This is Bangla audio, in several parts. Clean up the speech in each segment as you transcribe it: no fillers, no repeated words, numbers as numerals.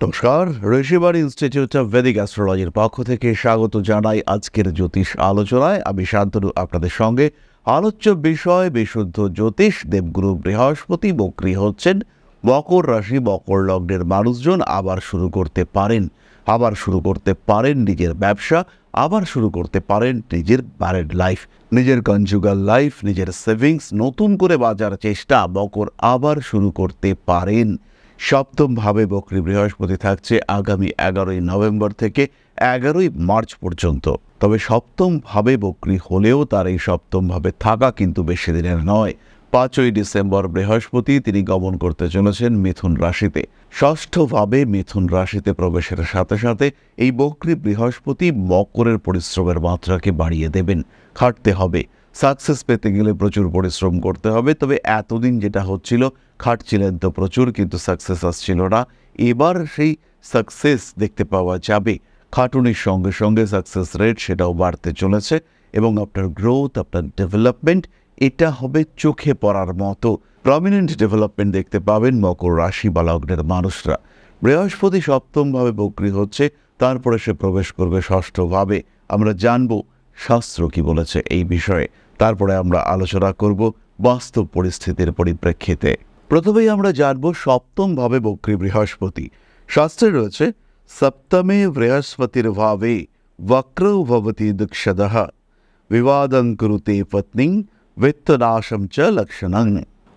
নমস্কার, ঋষিবাণী ইনস্টিটিউট অফ ভেদিক অ্যাস্ট্রোলজির পক্ষ থেকে স্বাগত জানাই আজকের জ্যোতিষ আলোচনায়। আমি শান্তনু আপনাদের সঙ্গে। আলোচ্য বিষয় বিশুদ্ধ জ্যোতিষ। দেবগুরু বৃহস্পতি বক্রী হচ্ছেন। মকর রাশি মকর লগ্নের মানুষজন আবার শুরু করতে পারেন নিজের ব্যবসা, আবার শুরু করতে পারেন নিজের ম্যারিড লাইফ, নিজের কনজুগাল লাইফ, নিজের সেভিংস নতুন করে বাজার চেষ্টা মকর আবার শুরু করতে পারেন। সপ্তম ভাবে বক্রী বৃহস্পতি থাকছে আগামী 11ই নভেম্বর থেকে 11ই মার্চ পর্যন্ত। তবে সপ্তম ভাবে বক্রী হলেও তার এই সপ্তম ভাবে থাকা কিন্তু বেশি দিনের নয়। 5ই ডিসেম্বর বৃহস্পতি তিনি গমন করতে চলেছেন মিথুন রাশিতে। ষষ্ঠ ভাবে মিথুন রাশিতে প্রবেশের সাথে সাথে এই বক্রী বৃহস্পতি মকরের পরিশ্রমের মাত্রাকে বাড়িয়ে দেবেন। খাটতে হবে, সাকসেস পেতে গেলে প্রচুর পরিশ্রম করতে হবে। তবে এতদিন যেটা হচ্ছিল, খাটছিলেন তো প্রচুর, কিন্তু সাকসেস আসছিল না। এবার সেই সাকসেস দেখতে পাওয়া যাবে। খাটুনির সঙ্গে সঙ্গে সাকসেস রেট সেটাও বাড়তে চলেছে এবং আপনার গ্রোথ, আপনার ডেভেলপমেন্ট এটা হবে চোখে পড়ার মতো। প্রমিনেন্ট ডেভেলপমেন্ট দেখতে পাবেন মকর রাশি বা লগ্নের মানুষরা। বৃহস্পতি সপ্তমভাবে বক্রী হচ্ছে, তারপরে সে প্রবেশ করবে ষষ্ঠভাবে। আমরা জানব শাস্ত্র কি বলেছে এই বিষয়ে, তারপরে আমরা আলোচনা করব বাস্তব পরিস্থিতির পরিপ্রেক্ষিতে। প্রথমেই আমরা জানব সপ্তমভাবে বক্রী বৃহস্পতি। শাস্ত্রে রয়েছে সপ্তমে বৃহস্পতির ভাবে বক্রৌ ভবতি দুঃখদঃ বিবাদং কুরুতে পত্নী বিত্তনাশম চ লক্ষণং।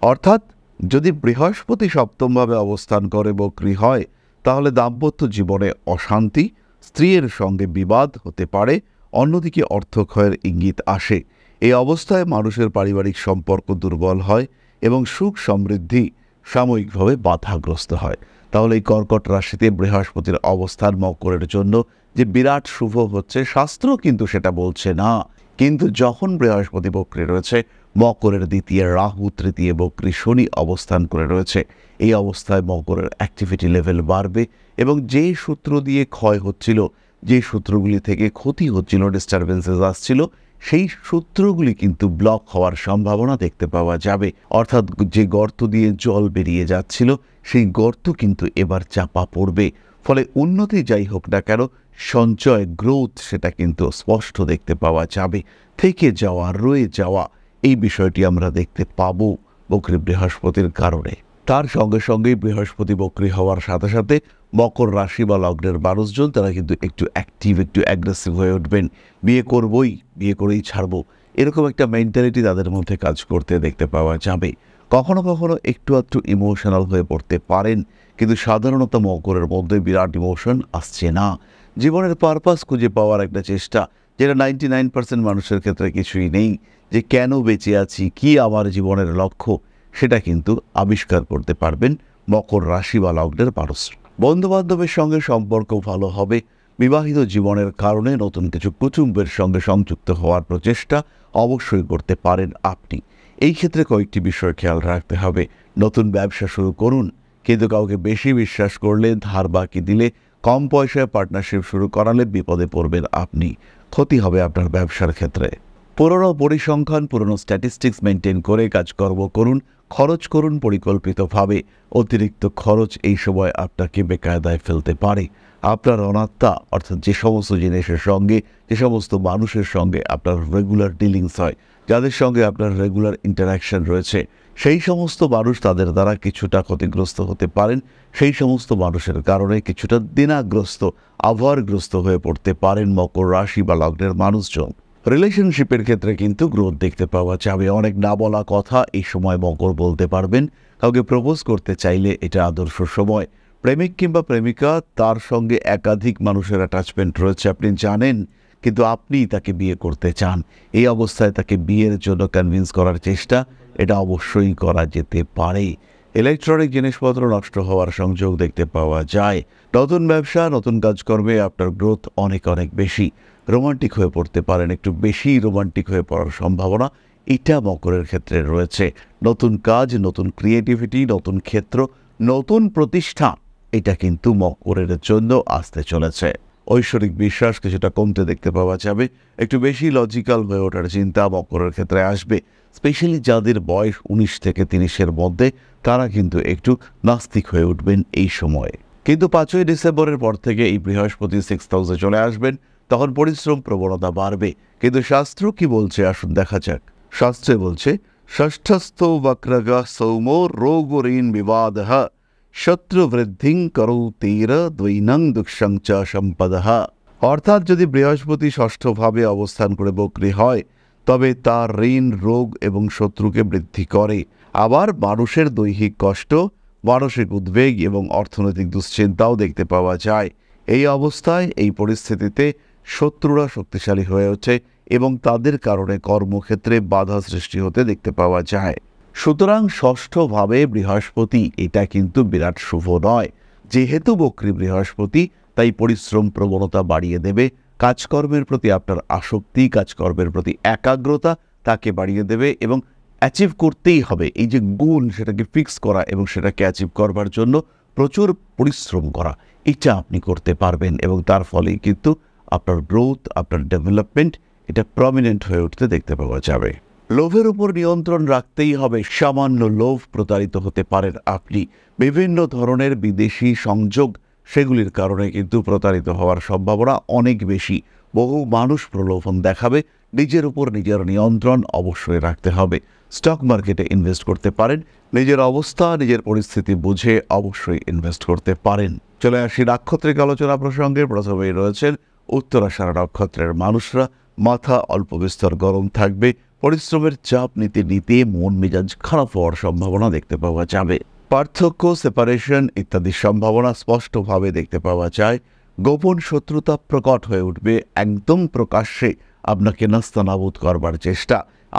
অর্থাৎ যদি বৃহস্পতি সপ্তমভাবে অবস্থান করে বক্রী হয়, তাহলে দাম্পত্য জীবনে অশান্তি, স্ত্রীর সঙ্গে বিবাদ হতে পারে, অন্যদিকে অর্থক্ষয়ের ইঙ্গিত আসে। এই অবস্থায় মানুষের পারিবারিক সম্পর্ক দুর্বল হয় এবং সুখ সমৃদ্ধি সাময়িকভাবে বাধাগ্রস্ত হয়। তাহলে এই কর্কট রাশিতে বৃহস্পতির অবস্থান মকরের জন্য যে বিরাট শুভ হচ্ছে, শাস্ত্র কিন্তু সেটা বলছে না। কিন্তু যখন বৃহস্পতি বক্রী রয়েছে, মকরের দ্বিতীয় রাহু, তৃতীয় বক্রী শনি অবস্থান করে রয়েছে, এই অবস্থায় মকরের অ্যাক্টিভিটি লেভেল বাড়বে এবং যে সূত্র দিয়ে ক্ষয় হচ্ছিল, যে সূত্রগুলি থেকে ক্ষতি হচ্ছিল, ডিস্টারবেন্সেস আসছিল, সেই সূত্রগুলি কিন্তু ব্লক হওয়ার সম্ভাবনা দেখতে পাওয়া যাবে। অর্থাৎ যে গর্ত দিয়ে জল বেরিয়ে যাচ্ছিল, সেই গর্ত কিন্তু এবার চাপা পড়বে। ফলে উন্নতি যাই হোক না কেন, সঞ্চয়, গ্রোথ সেটা কিন্তু স্পষ্ট দেখতে পাওয়া যাবে। থেকে যাওয়া, রয়ে যাওয়া, এই বিষয়টি আমরা দেখতে পাবো বক্রী বৃহস্পতির কারণে। তার সঙ্গে সঙ্গেই বৃহস্পতি বক্রী হওয়ার সাথে সাথে মকর রাশি বা লগ্নের মানুষজন তারা কিন্তু একটু অ্যাক্টিভ, একটু অ্যাগ্রেসিভ হয়ে উঠবেন। বিয়ে করবই, বিয়ে করেই ছাড়বো, এরকম একটা মেন্টালিটি তাদের মধ্যে কাজ করতে দেখতে পাওয়া যাবে। কখনো কখনো একটু আধটু ইমোশনাল হয়ে পড়তে পারেন, কিন্তু সাধারণত মকরের মধ্যে বিরাট ইমোশন আসছে না। জীবনের পারপাস খুঁজে পাওয়ার একটা চেষ্টা, যেটা 99% মানুষের ক্ষেত্রে কিছুই নেই। যে কেন বেঁচে আছি, কি আমার জীবনের লক্ষ্য, সেটা কিন্তু আবিষ্কার করতে পারবেন মকর রাশি বা লগ্নের মানুষ। বন্ধুবান্ধবের সঙ্গে সম্পর্ক ভালো হবে। বিবাহিত জীবনের কারণে নতুন কিছু কুটুম্বের সঙ্গে সংযুক্ত হওয়ার প্রচেষ্টা অবশ্যই করতে পারেন আপনি। এই ক্ষেত্রে কয়েকটি বিষয় খেয়াল রাখতে হবে। নতুন ব্যবসা শুরু করুন, কিন্তু কাউকে বেশি বিশ্বাস করলে, ধার বাকি দিলে, কম পয়সায় পার্টনারশিপ শুরু করালে বিপদে পড়বেন আপনি। ক্ষতি হবে আপনার ব্যবসার ক্ষেত্রে। পুরনো পরিসংখ্যান, পুরনো স্ট্যাটিস্টিক্স মেনটেন করে কাজকর্ম করুন, খরচ করুন পরিকল্পিতভাবে। অতিরিক্ত খরচ এই সময় আপনাকে বেকায়দায় ফেলতে পারে। আপনার অনাত্মা, অর্থাৎ যে সমস্ত জিনিসের সঙ্গে, যে সমস্ত মানুষের সঙ্গে আপনার রেগুলার ডিলিংস হয়, যাদের সঙ্গে আপনার রেগুলার ইন্টারাকশন রয়েছে, সেই সমস্ত মানুষ তাদের দ্বারা কিছুটা ক্ষতিগ্রস্ত হতে পারেন। সেই সমস্ত মানুষের কারণে কিছুটা দিনাগ্রস্ত, আবহাওয়াগ্রস্ত হয়ে পড়তে পারেন মকর রাশি বা লগ্নের মানুষজন। রিলেশনশিপের ক্ষেত্রে কিন্তু গ্রোথ দেখতে পাওয়া যাবে। অনেক না বলা কথা এই সময় মকর বলতে পারবেন। কাউকে প্রপোজ করতে চাইলে এটা আদর্শ সময়। প্রেমিক কিংবা প্রেমিকা, তার সঙ্গে একাধিক মানুষের অ্যাটাচমেন্ট রয়েছে আপনি জানেন, কিন্তু আপনি তাকে বিয়ে করতে চান। এই অবস্থায় তাকে বিয়ের জন্য কনভিন্স করার চেষ্টা এটা অবশ্যই করা যেতে পারে। ইলেকট্রনিক জিনিসপত্র নষ্ট হওয়ার সংযোগ দেখতে পাওয়া যায়। নতুন ব্যবসা, নতুন কাজকর্মে আপনার গ্রোথ অনেক অনেক বেশি। রোমান্টিক হয়ে পড়তে পারেন, একটু বেশি রোমান্টিক হয়ে পড়ার সম্ভাবনা এটা মকরের ক্ষেত্রে রয়েছে। নতুন কাজ, নতুন ক্রিয়েটিভিটি, নতুন ক্ষেত্র, নতুন প্রতিষ্ঠান, এটা কিন্তু মকরের জন্য আসতে চলেছে। ঐশ্বরিক বিশ্বাস কিছুটা কমতে দেখতে পাওয়া যাবে। একটু বেশি লজিক্যাল হয়ে ওঠার চিন্তা মকরের ক্ষেত্রে আসবে। স্পেশালি যাদের বয়স 19 থেকে 30-এর মধ্যে, তারা কিন্তু একটু নাস্তিক হয়ে উঠবেন এই সময়ে। কিন্তু 5ই ডিসেম্বরের পর থেকে এই বৃহস্পতি 6th হাউসে চলে আসবেন, তখন পরিশ্রম প্রবণতা বাড়বে। কিন্তু শাস্ত্র কি বলছে আসুন দেখা যাক। শাস্ত্রে বলছে ষষ্ঠস্থ বক্রগ সৌম রোগঋণ বিবাদঃ শত্রু বৃদ্ধিং করৌতীর দ্বৈনং দুঃসং চ সম্পদঃ। অর্থাৎ যদি বৃহস্পতি ষষ্ঠভাবে অবস্থান করে বক্রী হয় তবে তার ঋণ, রোগ এবং শত্রুকে বৃদ্ধি করে। আবার মানুষের দৈহিক কষ্ট, মানসিক উদ্বেগ এবং অর্থনৈতিক দুশ্চিন্তাও দেখতে পাওয়া যায়। এই অবস্থায়, এই পরিস্থিতিতে শত্রুরা শক্তিশালী হয়ে ওঠে এবং তাদের কারণে কর্মক্ষেত্রে বাধা সৃষ্টি হতে দেখতে পাওয়া যায়। সুতরাং ষষ্ঠভাবে বৃহস্পতি এটা কিন্তু বিরাট শুভ নয়। যেহেতু বক্রী বৃহস্পতি, তাই পরিশ্রম প্রবণতা বাড়িয়ে দেবে। কাজকর্মের প্রতি আপনার আসক্তি, কাজকর্মের প্রতি একাগ্রতা তাকে বাড়িয়ে দেবে এবং অ্যাচিভ করতেই হবে। এই যে গোল, সেটাকে ফিক্স করা এবং সেটাকে অ্যাচিভ করবার জন্য প্রচুর পরিশ্রম করা, এটা আপনি করতে পারবেন এবং তার ফলেই কিন্তু আপনার গ্রোথ, আপনার ডেভেলপমেন্ট এটা প্রমিনেন্ট হয়ে উঠতে দেখতে পাওয়া যাবে। লোভের উপর নিয়ন্ত্রণ রাখতেই হবে। সামান্য লোভ প্রতারিত হতে পারেন আপনি। বিভিন্ন ধরনের বিদেশি সংযোগ, সেগুলির কারণে কিন্তু প্রতারিত হওয়ার সম্ভাবনা অনেক বেশি। বহু মানুষ প্রলোভন দেখাবে। নিজের উপর নিজের নিয়ন্ত্রণ অবশ্যই রাখতে হবে। স্টক মার্কেটে ইনভেস্ট করতে পারেন। নিজের অবস্থা, নিজের পরিস্থিতি বুঝে অবশ্যই ইনভেস্ট করতে পারেন। চলে আসি নাক্ষত্রিক আলোচনা প্রসঙ্গে। প্রথমেই রয়েছেন উত্তরাষাঢ়া নক্ষত্রের মানুষরা। মাথা অল্প বিস্তর গরম থাকবে। পরিশ্রমের চাপ নিতে নিতে মন মেজাজ খারাপ হওয়ার সম্ভাবনা দেখতে পাওয়া যাবে। পার্থক্য, সেপারেশন ইত্যাদি সম্ভাবনা স্পষ্টভাবে দেখতে পাওয়া যায়। গোপন শত্রুতা প্রকট হয়ে উঠবে। একদম প্রকাশ্যে আপনাকে নাস্তানাবুদ করবার চেষ্টা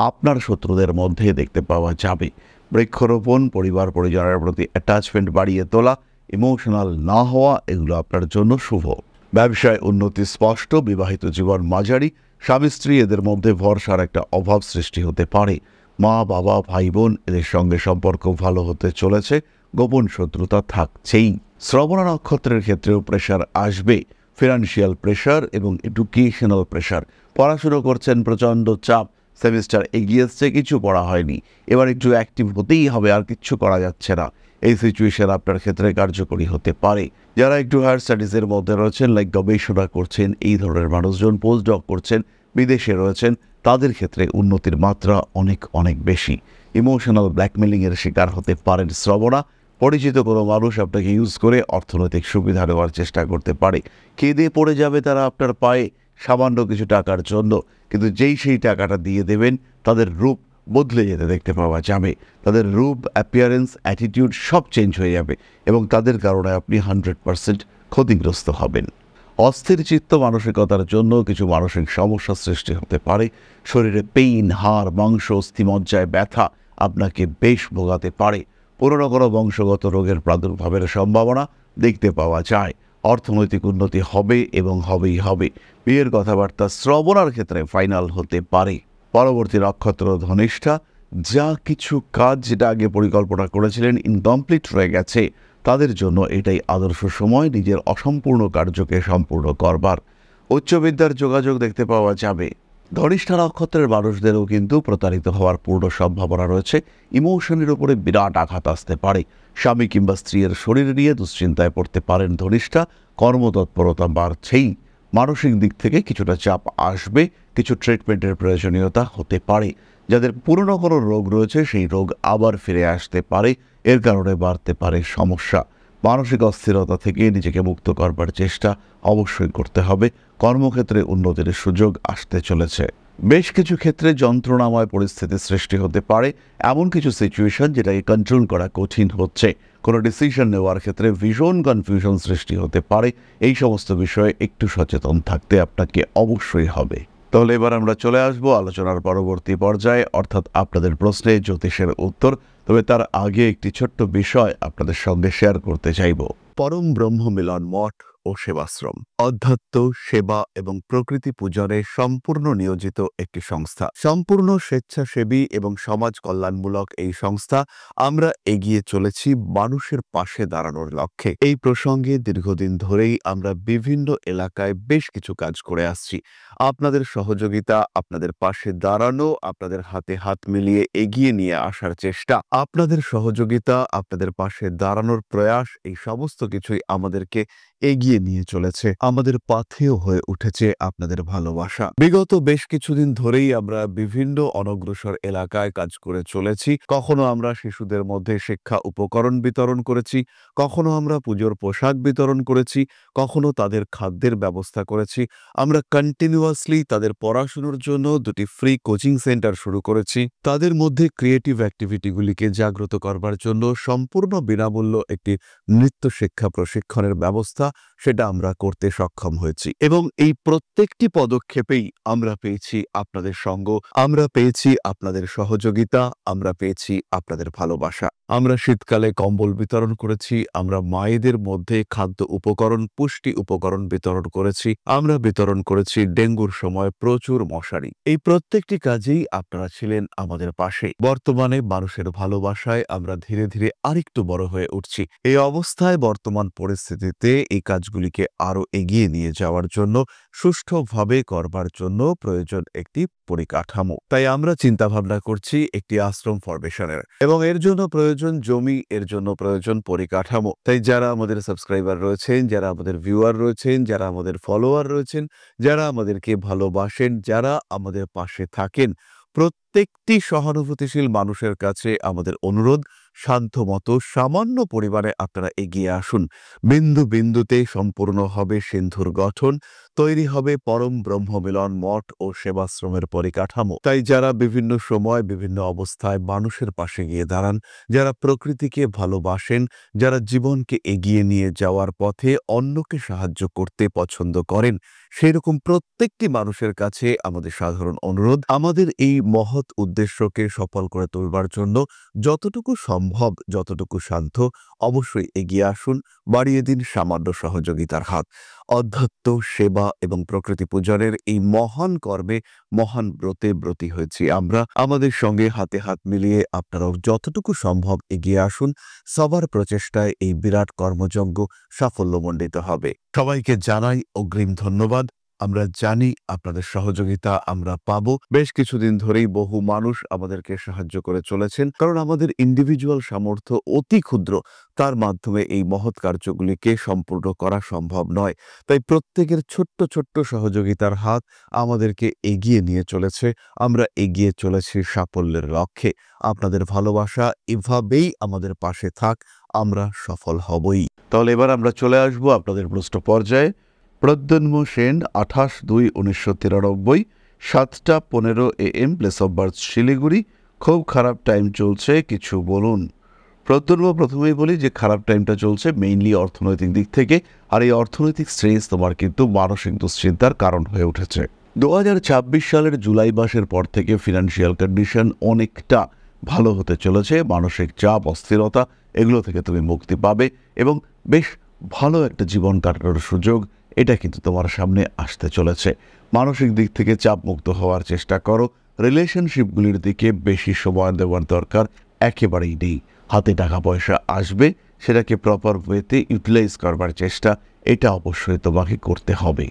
আপনার শত্রুদের মধ্যে দেখতে পাওয়া যাবে। বৃক্ষরোপণ, পরিবার পরিজনের প্রতি অ্যাটাচমেন্ট বাড়িয়ে তোলা, ইমোশনাল না হওয়া, এগুলো আপনার জন্য শুভ। ব্যবসায় উন্নতি স্পষ্ট। বিবাহিত জীবন মাঝারি। স্বামী স্ত্রী এদের মধ্যে ভরসার একটা অভাব সৃষ্টি হতে পারে। মা বাবা, ভাই বোন এদের সঙ্গে সম্পর্ক ভালো হতে চলেছে। গোপন শত্রুতা থাকছেই। শ্রবণা নক্ষত্রের ক্ষেত্রেও প্রেশার আসবে। ফিনান্সিয়াল প্রেশার এবং এডুকেশনাল প্রেশার। পড়াশুনো করছেন, প্রচণ্ড চাপ, সেমিস্টার এগিয়ে এসছে, কিছু পড়া হয়নি, এবার একটু অ্যাক্টিভ হতেই হবে, আর কিচ্ছু করা যাচ্ছে না। এই সিচুয়েশন আপনার ক্ষেত্রে কার্যকরী হতে পারে। যারা একটু হায়ার স্টাডিজের মধ্যে রয়েছেন, লাইক গবেষণা করছেন, এই ধরনের মানুষজন পোস্ট ডক করছেন, বিদেশে রয়েছেন, তাদের ক্ষেত্রে উন্নতির মাত্রা অনেক অনেক বেশি। ইমোশনাল ব্ল্যাকমেলিংয়ের শিকার হতে পারেন শ্রবণা। পরিচিত কোনো মানুষ আপনাকে ইউজ করে অর্থনৈতিক সুবিধা নেওয়ার চেষ্টা করতে পারে। কেঁদে পড়ে যাবে তারা আপনার পায়ে সামান্য কিছু টাকার জন্য, কিন্তু যেই সেই টাকাটা দিয়ে দেবেন তাদের রূপ বদলে যেতে দেখতে পাওয়া যাবে। তাদের রূপ, অ্যাপিয়ারেন্স, অ্যাটিটিউড সব চেঞ্জ হয়ে যাবে এবং তাদের কারণে আপনি 100% ক্ষতিগ্রস্ত হবেন। অস্থির চিত্ত মানসিকতার জন্য কিছু মানসিক সমস্যা সৃষ্টি হতে পারে। শরীরে পেইন, হাড়, মাংস, অস্থিমজ্জায় ব্যথা আপনাকে বেশ ভোগাতে পারে। পুরনো কোনো বংশগত রোগের প্রাদুর্ভাবের সম্ভাবনা দেখতে পাওয়া যায়। অর্থনৈতিক উন্নতি হবে এবং হবেই হবে। বিয়ের কথাবার্তা শ্রবণার ক্ষেত্রে ফাইনাল হতে পারে। পরবর্তী নক্ষত্র ধনিষ্ঠা। যা কিছু কাজ যেটা আগে পরিকল্পনা করেছিলেন ইনকমপ্লিট রয়ে গেছে, তাদের জন্য এটাই আদর্শ সময় নিজের অসম্পূর্ণ কার্যকে সম্পূর্ণ করবার। উচ্চবিদ্যার যোগাযোগ দেখতে পাওয়া যাবে। ধনিষ্ঠা নক্ষত্রের মানুষদেরও কিন্তু প্রতারিত হওয়ার পূর্ণ সম্ভাবনা রয়েছে। ইমোশনের উপরে বিরাট আঘাত আসতে পারে। স্বামী কিংবা স্ত্রীর শরীর নিয়ে দুশ্চিন্তায় পড়তে পারেন ধনিষ্ঠা। কর্মতৎপরতা বাড়ছেই। মানসিক দিক থেকে কিছুটা চাপ আসবে। কিছু ট্রিটমেন্টের প্রয়োজনীয়তা হতে পারে। যাদের পুরনো কোনো রোগ রয়েছে, সেই রোগ আবার ফিরে আসতে পারে। এর কারণে বাড়তে পারে সমস্যা। মানসিক অস্থিরতা থেকে নিজেকে মুক্ত করবার চেষ্টা অবশ্যই করতে হবে। কর্মক্ষেত্রে উন্নতির সুযোগ আসতে চলেছে। বেশ কিছু ক্ষেত্রে যন্ত্রণাময় পরিস্থিতি সৃষ্টি হতে পারে। এমন কিছু সিচুয়েশন যেটাকে কন্ট্রোল করা কঠিন হচ্ছে। কোনো ডিসিশন নেওয়ার ক্ষেত্রে ভীষণ কনফিউশন সৃষ্টি হতে পারে। এই সমস্ত বিষয়ে একটু সচেতন থাকতে আপনাকে অবশ্যই হবে। তাহলে এবার আমরা চলে আসব আলোচনার পরবর্তী পর্যায়ে, অর্থাৎ আপনাদের প্রশ্নে জ্যোতিষের উত্তর। তবে তার আগে একটি ছোট্ট বিষয় আপনাদের সঙ্গে শেয়ার করতে চাইব। পরম ব্রহ্ম মিলন মঠ ও সেবাশ্রম অধ্যাত্ম, সেবা এবং প্রকৃতি পূজনে সম্পূর্ণ নিয়োজিত একটি সংস্থা। সম্পূর্ণ স্বেচ্ছাসেবী এবং সমাজ কল্যাণমূলক এই সংস্থা। আমরা এগিয়ে চলেছি মানুষের পাশে দাঁড়ানোর লক্ষ্যে। এই প্রসঙ্গে দীর্ঘদিন ধরেই আমরা বিভিন্ন এলাকায় বেশ কিছু কাজ করে আসছি। আপনাদের সহযোগিতা, আপনাদের পাশে দাঁড়ানো, আপনাদের হাতে হাত মিলিয়ে এগিয়ে নিয়ে আসার চেষ্টা, আপনাদের সহযোগিতা, আপনাদের পাশে দাঁড়ানোর প্রয়াস, এই সমস্ত কিছুই আমাদেরকে এগিয়ে নিয়ে চলেছে। আমাদের পাথেয় হয়ে উঠেছে আপনাদের ভালোবাসা। বিগত বেশ কিছুদিন ধরেই আমরা বিভিন্ন অনগ্রসর এলাকায় কাজ করে চলেছি। কখনো আমরা শিশুদের মধ্যে শিক্ষা উপকরণ বিতরণ করেছি, কখনো আমরা পুজোর পোশাক বিতরণ করেছি, কখনো তাদের খাদ্যের ব্যবস্থা করেছি। আমরা কন্টিনিউয়াসলি তাদের পড়াশুনোর জন্য 2টি ফ্রি কোচিং সেন্টার শুরু করেছি। তাদের মধ্যে ক্রিয়েটিভ অ্যাক্টিভিটিগুলিকে জাগ্রত করবার জন্য সম্পূর্ণ বিনামূল্য একটি নৃত্য শিক্ষা প্রশিক্ষণের ব্যবস্থা, সেটা আমরা করতে সক্ষম হয়েছি। এবং এই প্রত্যেকটি পদক্ষেপেই আমরা পেয়েছি আপনাদের সঙ্গ, আমরা পেয়েছি আপনাদের সহযোগিতা, আমরা পেয়েছি আপনাদের ভালোবাসা। আমরা শীতকালে কম্বল বিতরণ করেছি, আমরা মায়েদের মধ্যে খাদ্য উপকরণ, পুষ্টি উপকরণ বিতরণ করেছি, আমরা বিতরণ করেছি ডেঙ্গুর সময় প্রচুর মশারি। এই প্রত্যেকটি কাজেই আপনারা ছিলেন আমাদের পাশে। বর্তমানে মানুষের ভালোবাসায় আমরা ধীরে ধীরে আরেকটু বড় হয়ে উঠছি। এই অবস্থায় বর্তমান পরিস্থিতিতে এই কাজগুলিকে আরো এগিয়ে নিয়ে যাওয়ার জন্য, সুষ্ঠুভাবে করবার জন্য প্রয়োজন একটি পরিকাঠামো। তাই আমরা চিন্তা ভাবনা করছি একটি আশ্রম ফরমেশনের, এবং এর জন্য প্রয়োজন জমি, এর জন্য প্রয়োজন পরিকাঠামো। তাই যারা আমাদের সাবস্ক্রাইবার রয়েছেন, যারা আমাদের ভিউয়ার রয়েছেন, যারা আমাদের ফলোয়ার রয়েছেন, যারা আমাদেরকে ভালোবাসেন, যারা আমাদের পাশে থাকেন, প্রত্যেকটি সহানুভূতিশীল মানুষের কাছে আমাদের অনুরোধ, সাধ্যমতো সামান্য পরিমাণে আপনারা এগিয়ে আসুন। বিন্দু বিন্দুতে সম্পূর্ণ হবে সিন্ধুর গঠন, তৈরি হবে পরম ব্রহ্মমিলন মঠ ও সেবাশ্রমের পরিকাঠামো। তাই যারা বিভিন্ন সময় বিভিন্ন অবস্থায় মানুষের পাশে গিয়ে দাঁড়ান, যারা প্রকৃতিকে ভালোবাসেন, যারা জীবনকে এগিয়ে নিয়ে যাওয়ার পথে অন্যকে সাহায্য করতে পছন্দ করেন, সেরকম প্রত্যেকটি মানুষের কাছে আমাদের সাধারণ অনুরোধ, আমাদের এই মহৎ উদ্দেশ্যকে সফল করে তুলবার জন্য যতটুকু সম্ভব, যতটুকু সাধ্য, অবশ্যই এগিয়ে আসুন, বাড়িয়ে দিন সামান্য সহযোগিতার হাত। অধ্যাত্ম, সেবা এবং প্রকৃতি পূজনের এই মহান কর্মে, মহান ব্রতে ব্রতী হয়েছি আমরা। আমাদের সঙ্গে হাতে হাত মিলিয়ে আপনারাও যতটুকু সম্ভব এগিয়ে আসুন। সবার প্রচেষ্টায় এই বিরাট কর্মযজ্ঞ সাফল্যমণ্ডিত হবে। সবাইকে জানাই অগ্রিম ধন্যবাদ। আমরা জানি আপনাদের সহযোগিতা আমরা পাবো। বেশ কিছুদিন ধরেই বহু মানুষ আমাদেরকে সাহায্য করে চলেছেন, কারণ আমাদের ইন্ডিভিজুয়াল সামর্থ্য অতি ক্ষুদ্র, তার মাধ্যমে এই মহৎ কার্যগুলিকে সম্পূর্ণ করা সম্ভব নয়। তাই প্রত্যেকের ছোট্ট ছোট্ট সহযোগিতার হাত আমাদেরকে এগিয়ে নিয়ে চলেছে। আমরা এগিয়ে চলেছি সাফল্যের লক্ষ্যে। আপনাদের ভালোবাসা এভাবেই আমাদের পাশে থাক, আমরা সফল হবই। তাহলে এবার আমরা চলে আসব আপনাদের প্রশ্ন পর্যায়ে। Pradyumna Sen, 28/2/1993, 7:15 AM, place of birth Siliguri. খুব খারাপ টাইম চলছে, কিছু বলুন। প্রদ্যুন্ম, প্রথমেই বলি যে খারাপ টাইমটা চলছে মেইনলি অর্থনৈতিক দিক থেকে, আর এই অর্থনৈতিক স্ট্রেস তোমার কিন্তু মানসিক দুশ্চিন্তার কারণ হয়ে উঠেছে। 2026 সালের জুলাই মাসের পর থেকে ফিনান্সিয়াল কন্ডিশন অনেকটা ভালো হতে চলেছে। মানসিক চাপ, অস্থিরতা, এগুলো থেকে তুমি মুক্তি পাবে এবং বেশ ভালো একটা জীবন কাটানোর সুযোগ, এটা কিন্তু তোমার সামনে আসতে চলেছে। মানসিক দিক থেকে চাপ মুক্ত হওয়ার চেষ্টা করো। রিলেশনশিপগুলির দিকে বেশি সময় দেওয়ার দরকার একেবারেই নেই। হাতে টাকা পয়সা আসবে, সেটাকে প্রপার ওয়েতে ইউটিলাইজ করবার চেষ্টা, এটা অবশ্যই তোমাকে করতে হবে।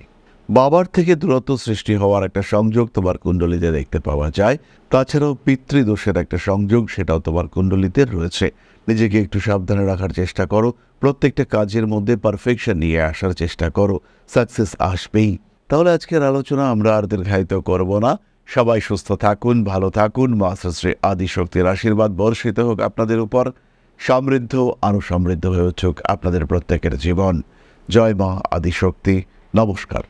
বাবার থেকে দূরত্ব সৃষ্টি হওয়ার একটা সংযোগ তোমার কুণ্ডলিতে দেখতে পাওয়া যায়। তাছাড়াও পিতৃদোষের একটা সংযোগ, সেটাও তোমার কুণ্ডলিতে রয়েছে। নিজেকে একটু সাবধানে রাখার চেষ্টা করো। প্রত্যেকটা কাজের মধ্যে পারফেকশন নিয়ে আসার চেষ্টা করো, সাকসেস আসবেই। তাহলে আজকের আলোচনা আমরা আর দীর্ঘায়িত করব না। সবাই সুস্থ থাকুন, ভালো থাকুন। মা শ্রী আদিশক্তির আশীর্বাদ বর্ষিত হোক আপনাদের উপর। সমৃদ্ধ, আরও সমৃদ্ধ হয়ে উঠুক আপনাদের প্রত্যেকের জীবন। জয় মা আদিশক্তি। নমস্কার।